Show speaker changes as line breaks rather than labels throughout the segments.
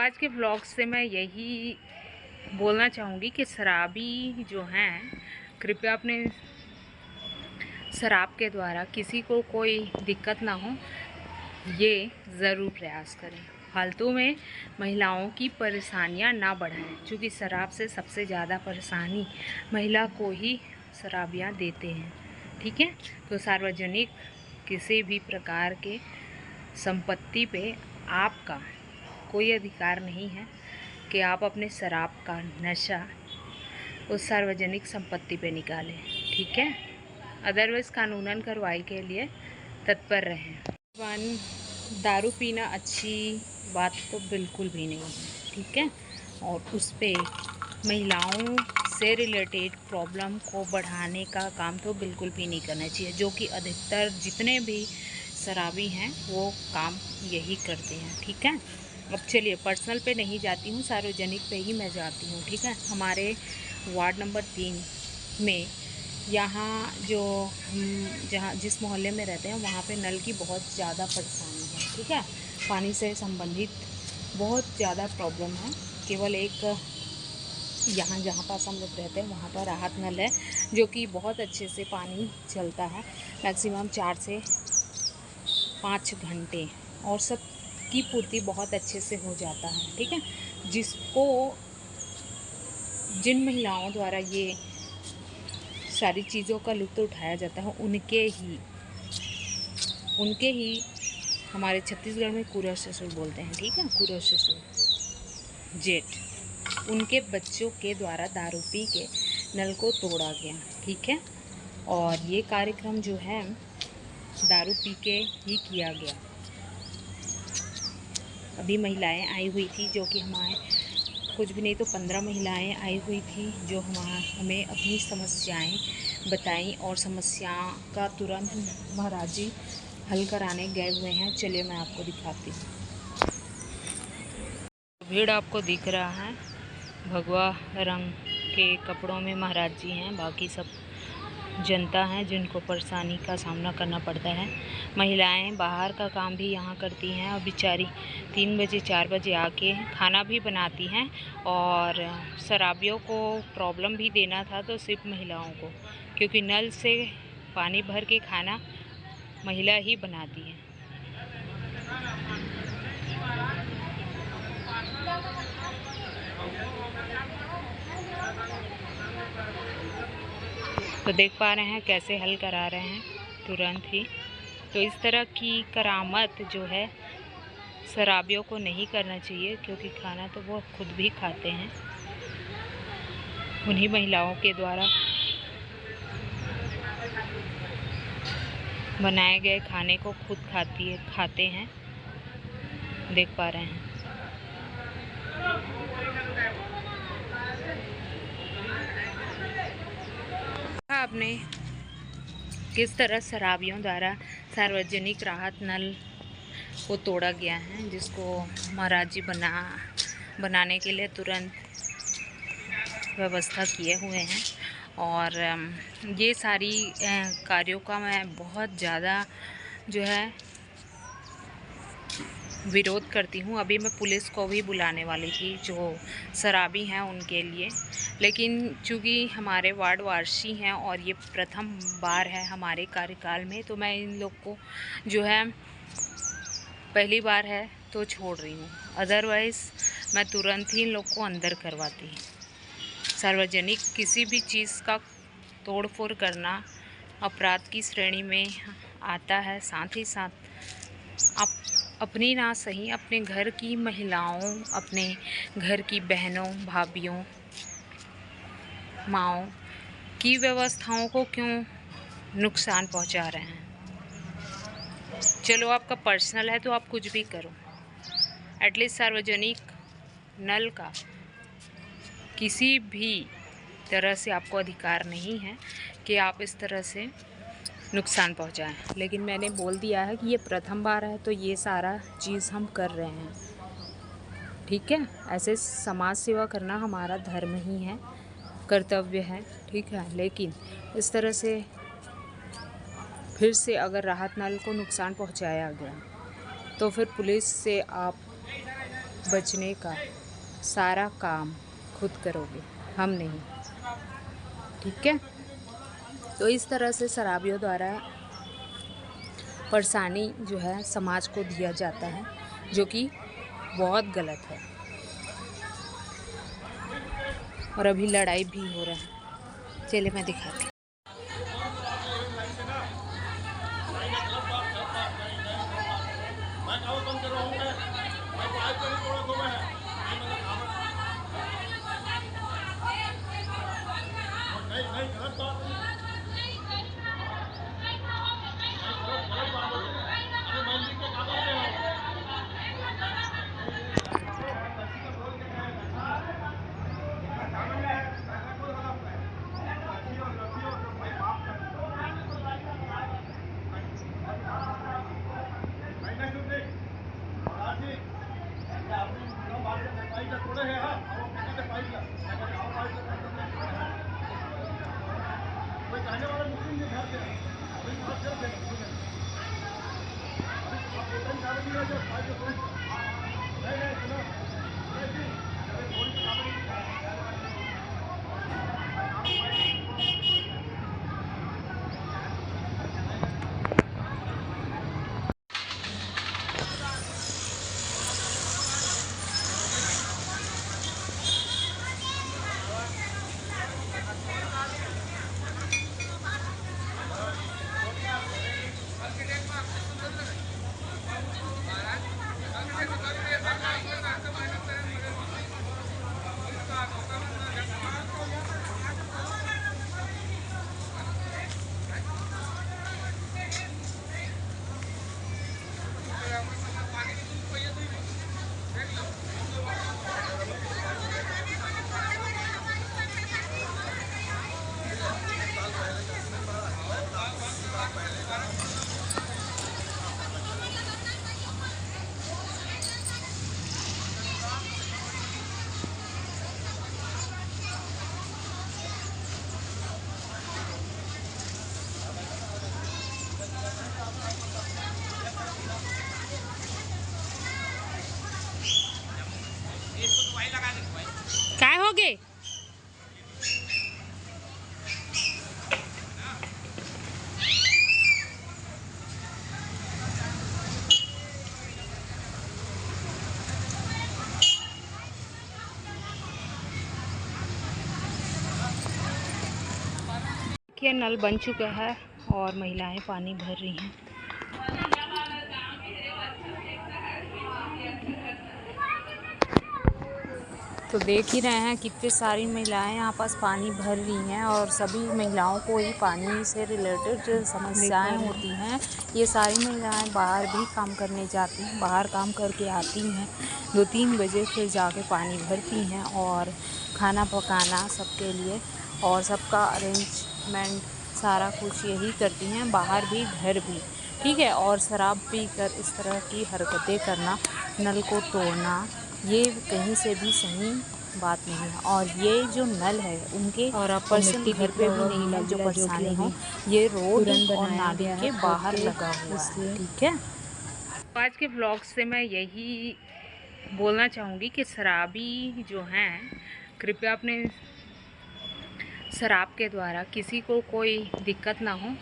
आज के व्लॉग से मैं यही बोलना चाहूँगी कि शराबी जो हैं, कृपया अपने शराब के द्वारा किसी को कोई दिक्कत ना हो, ये ज़रूर प्रयास करें। फालतू में महिलाओं की परेशानियां ना बढ़ाएं, क्योंकि शराब से सबसे ज़्यादा परेशानी महिला को ही शराबियां देते हैं। ठीक है, तो सार्वजनिक किसी भी प्रकार के संपत्ति पे आपका कोई अधिकार नहीं है कि आप अपने शराब का नशा उस सार्वजनिक संपत्ति पे निकालें। ठीक है, अदरवाइज़ कानूनन कार्रवाई के लिए तत्पर रहें। दारू पीना अच्छी बात तो बिल्कुल भी नहीं है। ठीक है, और उस पर महिलाओं से रिलेटेड प्रॉब्लम को बढ़ाने का काम तो बिल्कुल भी नहीं करना चाहिए, जो कि अधिकतर जितने भी शराबी हैं वो काम यही करते हैं। ठीक है, अब चलिए पर्सनल पे नहीं जाती हूँ, सार्वजनिक पे ही मैं जाती हूँ। ठीक है, हमारे वार्ड नंबर 3 में यहाँ जो हम जिस मोहल्ले में रहते हैं वहाँ पे नल की बहुत ज़्यादा परेशानी है। ठीक है, पानी से संबंधित बहुत ज़्यादा प्रॉब्लम है। केवल एक यहाँ जहाँ पास हम लोग रहते हैं वहाँ पर राहत नल है, जो कि बहुत अच्छे से पानी चलता है, मैक्सिमम 4 से 5 घंटे, और सब की पूर्ति बहुत अच्छे से हो जाता है। ठीक है, जिन महिलाओं द्वारा ये सारी चीज़ों का लुत्फ़ उठाया जाता है, उनके ही हमारे छत्तीसगढ़ में कुरर ससुर बोलते हैं। ठीक है, कुरर ससुर जेठ, उनके बच्चों के द्वारा दारू पी के नल को तोड़ा गया। ठीक है, और ये कार्यक्रम जो है दारू पी के ही किया गया। अभी महिलाएं आई हुई थी, जो कि हमारे कुछ भी नहीं तो 15 महिलाएं आई हुई थी, जो हमें अपनी समस्याएं बताई और समस्या का तुरंत महाराज जी हल कराने गए हुए हैं। चलिए मैं आपको दिखाती हूँ। भीड़ आपको दिख रहा है, भगवा रंग के कपड़ों में महाराज जी हैं, बाकी सब जनता है जिनको परेशानी का सामना करना पड़ता है। महिलाएं बाहर का काम भी यहाँ करती हैं, और बेचारी 3 बजे 4 बजे आके खाना भी बनाती हैं, और शराबियों को प्रॉब्लम भी देना था तो सिर्फ महिलाओं को, क्योंकि नल से पानी भर के खाना महिला ही बनाती है। तो देख पा रहे हैं कैसे हल करा रहे हैं तुरंत ही। तो इस तरह की करामत जो है शराबियों को नहीं करना चाहिए, क्योंकि खाना तो वो खुद भी खाते हैं, उन्हीं महिलाओं के द्वारा बनाए गए खाने को खुद खाते हैं। देख पा रहे हैं। आपने किस तरह शराबियों द्वारा सार्वजनिक राहत नल को तोड़ा गया है, जिसको महाराज जी बनाने के लिए तुरंत व्यवस्था किए हुए हैं। और ये सारी कार्यों का मैं बहुत ज़्यादा जो है विरोध करती हूँ। अभी मैं पुलिस को भी बुलाने वाली थी जो शराबी हैं उनके लिए, लेकिन चूँकि हमारे वार्ड वासी हैं और ये प्रथम बार है हमारे कार्यकाल में, तो मैं इन लोग को जो है पहली बार है तो छोड़ रही हूँ, अदरवाइज़ मैं तुरंत ही इन लोग को अंदर करवाती। सार्वजनिक किसी भी चीज़ का तोड़ फोड़ करना अपराध की श्रेणी में आता है। साथ ही साथ आप अपनी ना सही अपने घर की महिलाओं, अपने घर की बहनों, भाभियों, माँओं की व्यवस्थाओं को क्यों नुकसान पहुंचा रहे हैं। चलो आपका पर्सनल है तो आप कुछ भी करो, एटलीस्ट सार्वजनिक नल का किसी भी तरह से आपको अधिकार नहीं है कि आप इस तरह से नुकसान पहुंचाएं। लेकिन मैंने बोल दिया है कि ये प्रथम बार है तो ये सारा चीज़ हम कर रहे हैं। ठीक है, ऐसे समाज सेवा करना हमारा धर्म ही है, कर्तव्य है। ठीक है, लेकिन इस तरह से फिर से अगर राहत नल को नुकसान पहुंचाया गया तो फिर पुलिस से आप बचने का सारा काम खुद करोगे, हम नहीं। ठीक है। तो इस तरह से शराबियों द्वारा परेशानी जो है समाज को दिया जाता है, जो कि बहुत गलत है। और अभी लड़ाई भी हो रहा है। चलिए मैं दिखाती हूँ। काय हो गए? देखिए नल बन चुका है और महिलाएं पानी भर रही हैं। तो देख ही रहे हैं कितनी सारी महिलाएं यहाँ पास पानी भर रही हैं और सभी महिलाओं को ही पानी से रिलेटेड जो समस्याएं होती हैं, ये सारी महिलाएं बाहर भी काम करने जाती हैं, बाहर काम करके आती हैं 2-3 बजे, फिर जाके पानी भरती हैं और खाना पकाना सबके लिए और सबका अरेंजमेंट सारा कुछ यही करती हैं, बाहर भी घर भी। ठीक है। और शराब पी कर इस तरह की हरकतें करना, नल को तोड़ना, ये कहीं से भी सही बात नहीं है। और ये जो नल है उनके और पर्सन घर पे भी नहीं है जो परेशानी हो, ये रोड और नाली के बाहर लगा हुआ है। ठीक है। आज के ब्लॉग से मैं यही बोलना चाहूँगी कि शराबी जो हैं, कृपया अपने शराब के द्वारा किसी को कोई दिक्कत ना हो,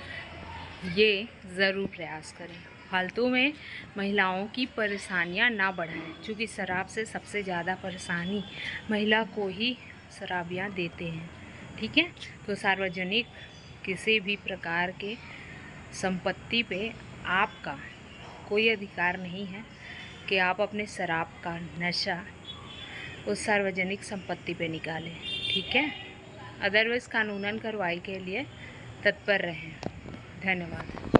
ये ज़रूर प्रयास करें। फालतू में महिलाओं की परेशानियां ना बढ़ाएं, क्योंकि शराब से सबसे ज़्यादा परेशानी महिला को ही शराबियां देते हैं। ठीक है। तो सार्वजनिक किसी भी प्रकार के संपत्ति पे आपका कोई अधिकार नहीं है कि आप अपने शराब का नशा उस सार्वजनिक संपत्ति पे निकालें। ठीक है। अदरवाइज़ कानूनन कार्रवाई के लिए तत्पर रहें। धन्यवाद।